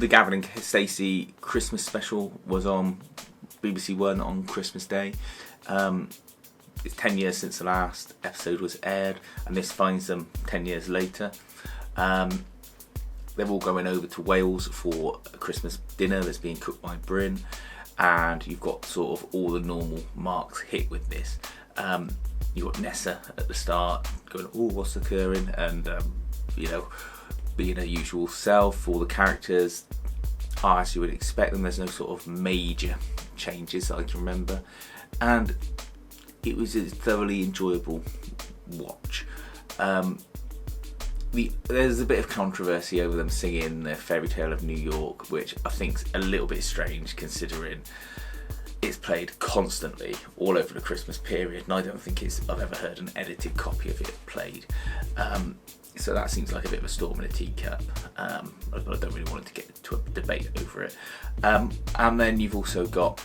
The Gavin and Stacey Christmas special was on BBC One on Christmas Day. It's 10 years since the last episode was aired, and this finds them 10 years later. They're all going over to Wales for a Christmas dinner that's being cooked by Bryn, and you've got sort of all the normal marks hit with this. You've got Nessa at the start going, oh, what's occurring? And, being her usual self. All the characters are as you would expect them. There's no sort of major changes that I can remember. And it was a thoroughly enjoyable watch. There's a bit of controversy over them singing the Fairy Tale of New York, which I think's a little bit strange considering it's played constantly all over the Christmas period, and I don't think I've ever heard an edited copy of it played. So that seems like a bit of a storm in a teacup. I don't really want to get into a debate over it. And then you've also got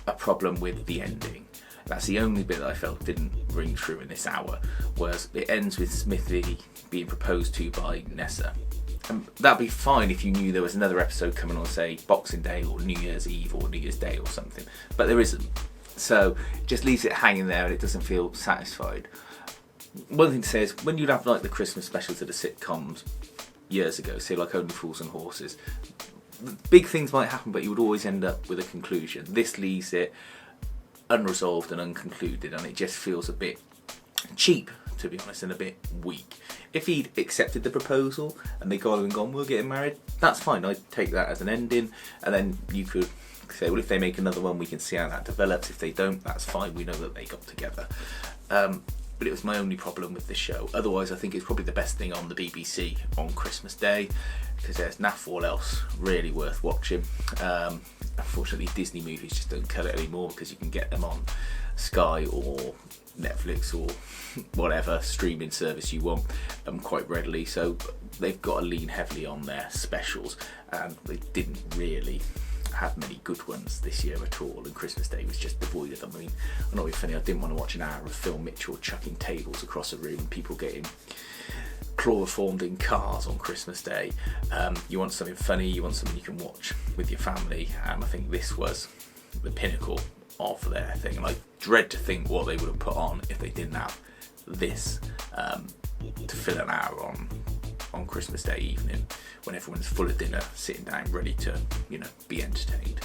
a problem with the ending. That's the only bit that I felt didn't ring true in this hour, was it ends with Smithy being proposed to by Nessa. And that'd be fine if you knew there was another episode coming on, say, Boxing Day or New Year's Eve or New Year's Day or something. But there isn't. So it just leaves it hanging there and it doesn't feel satisfied. One thing to say is, when you'd have like the Christmas specials of the sitcoms years ago, say like Only Fools and Horses, big things might happen, but you would always end up with a conclusion. This leaves it unresolved and unconcluded, and it just feels a bit cheap, to be honest, and a bit weak. If he'd accepted the proposal and they got and gone, we're getting married, that's fine. I'd take that as an ending, and then you could say, well, if they make another one, we can see how that develops. If they don't, that's fine. We know that they got together. But it was my only problem with the show. Otherwise, I think it's probably the best thing on the BBC on Christmas Day, because there's naff all else really worth watching. Unfortunately, Disney movies just don't cut it anymore, because you can get them on Sky or Netflix or whatever streaming service you want quite readily. So they've got to lean heavily on their specials, and they didn't really have many good ones this year at all, and Christmas Day was just devoid of them. I mean, I'm not really funny, I didn't want to watch an hour of Phil Mitchell chucking tables across a room and people getting chloroformed in cars on Christmas Day. You want something funny, you want something you can watch with your family, and I think this was the pinnacle of their thing, and I dread to think what they would have put on if they didn't have this to fill an hour on Christmas Day evening, when everyone's full of dinner, sitting down, ready to, be entertained.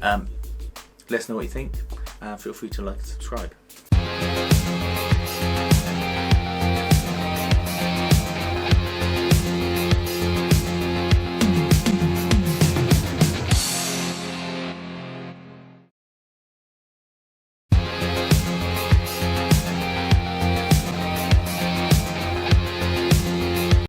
Let us know what you think. Feel free to like and subscribe.